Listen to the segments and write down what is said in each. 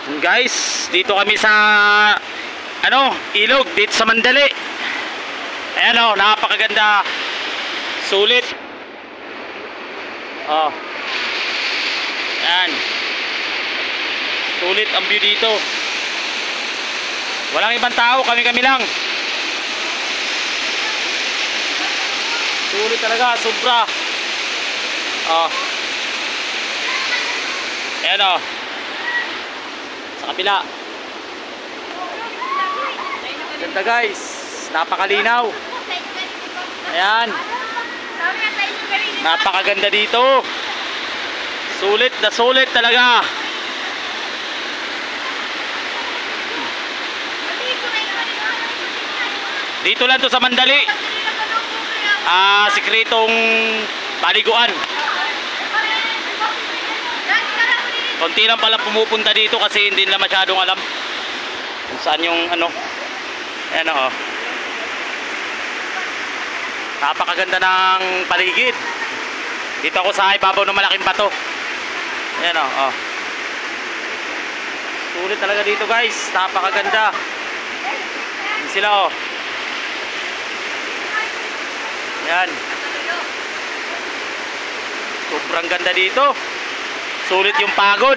Guys, dito kami sa ilog dito sa Mandali. Ayan o, napakaganda. Sulit. Oh. Ayan. Sulit ang view dito. Walang ibang tao, kami lang. Sulit talaga, sobra. Oh. Ayan o. Sa kabila. Ganda guys, napakalinaw. Ayan. Napakaganda dito. Sulit na sulit talaga. Dito lang to sa Mandali. Sikretong paliguan. Konti lang pala pumupunta dito kasi hindi nila masyadong alam kung saan yung ayan o. Napakaganda ng paligid. Dito ako sa ibabaw ng malaking bato. Ayan o. Sulit talaga dito guys. Napakaganda. Yan sila o. Ayan. Sobrang ganda dito. Sulit yung pagod.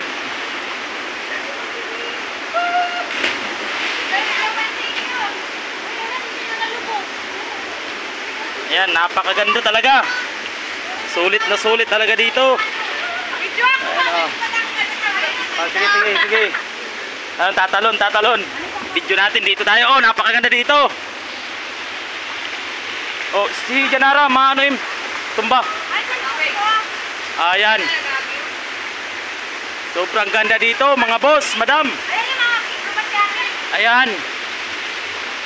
Ayan, napakaganda talaga. Sulit na sulit talaga dito. Sige. Tatalon. Video natin dito tayo. Oh, napakaganda dito. Oh, si Janara, tumba. Ayan. Sobrang ganda dito, mga boss, madam. Ayan.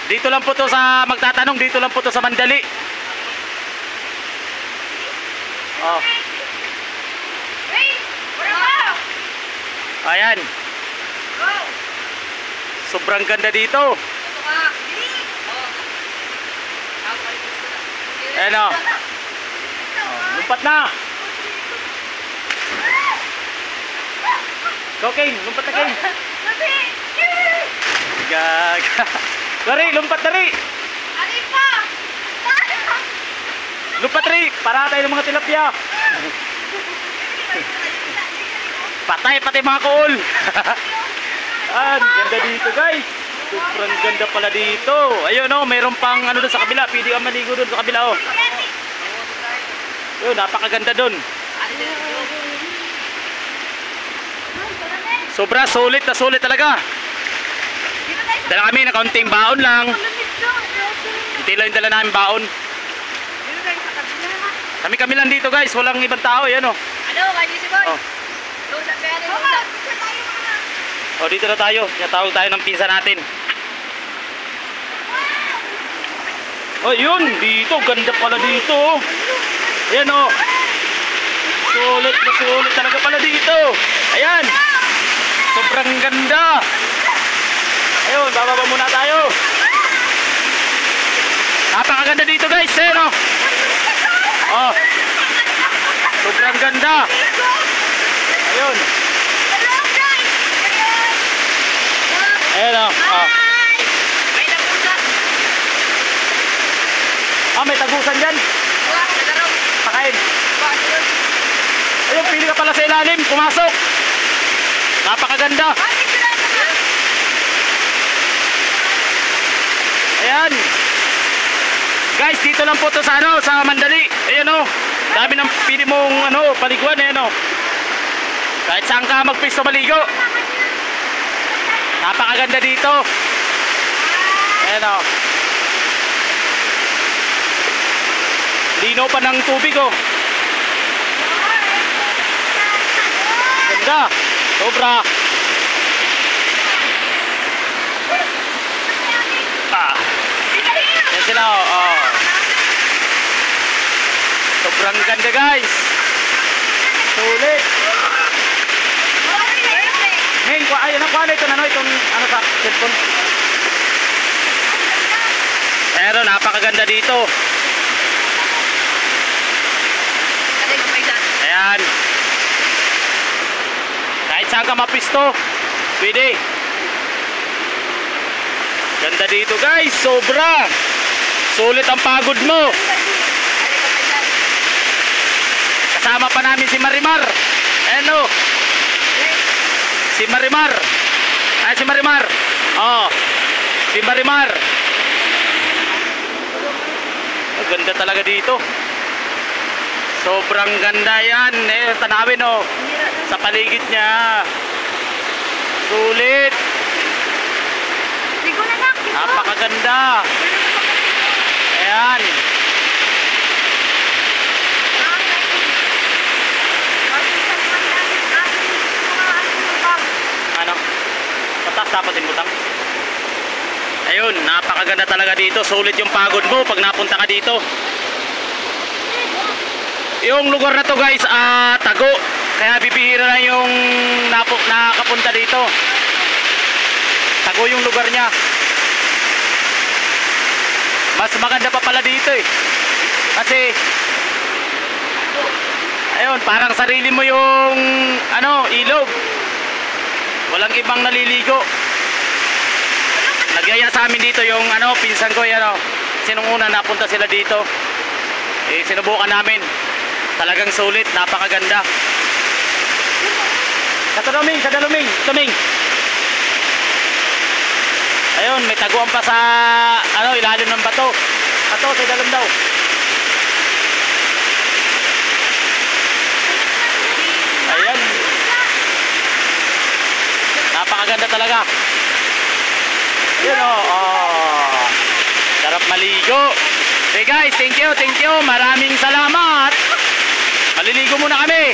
Dito lang po to sa magtatanong, dito lang po to sa Mandali. Oh. Ayan. Sobrang ganda dito. Ayan o. Lumpat na. Go King, lumpat na King. Gaga. Dari, lumpat dari. Lumpat dari, para tayo ng mga tilapia. Patay pati mga kuol. Ganda dito guys. Sobrang ganda pala dito. Ayun o, mayroon pang doon sa kabila. Pwede ka maligo doon sa kabila o. Yun, napakaganda doon. Sobra sulit na sulit talaga. Dala kami na kaunting baon lang. Hindi lang yung dala namin baon. Kami lang dito guys. Walang ibang tao. Yan o. Oh, dito na tayo. Natawag tayo ng pinsan natin. Oh, yun. Dito. Ganda pala dito. Ayan o. Sulit na sulit talaga pala dito. Ayan. Sobrang ganda. Ayun, bababa muna tayo. Napakaganda dito guys. Ayan o. Oh. Sobrang ganda. Ayun. Ayan o. Oh. May tagusan dyan. Pakain. Ayun, pili ka pala sa ilalim. Pumasok. Napakaganda. Ayan. Guys, dito lang po to sa sa Mandali. Ayan o. Dami ng pili mong paliguan. Ayan o. Kahit saan ka magpisto maligo. Napakaganda dito. Ayan o. Lino pa ng tubig o. Ganda. Sobra. Yan sila o. Sobrang ganda guys. Sulit. Ngayon, ayun ang kuha na itong sa cellphone. Pero napakaganda dito. Ayan. Kahit saan ka mapisto, Pwede. Ganda dito guys, sobra. Sulit ang pagod mo. Kasama pa namin si Marimar. Ano? Si Marimar. Ay, si Marimar. Oh, si Marimar. Ang ganda talaga dito. Sobrang ganda yan. Tanawin oh. Sa paligid niya. Sulit. Napakaganda. Ayan. Ano? Patas dapat din butang. Ayun, napakaganda talaga dito. Sulit yung pagod mo pag napunta ka dito. Yung lugar na to guys, tago. Kaya bibihira na yung nakapunta dito. Tago yung lugar niya. Mas maganda pa pala dito eh. Kasi ayun, parang sarili mo yung ilog. Walang ibang naliligo. Nagyaya sa amin dito yung pinsan ko, sinong una napunta sila dito. Sinubukan namin. Talagang sulit, napakaganda. Sa Tuming. Ayun, may taguan pa sa ilalim ng bato. Bato, sa ilalim daw. Ayan. Napakaganda talaga. Yun sarap maligo. Okay guys, thank you. Maraming salamat. Maliligo muna kami.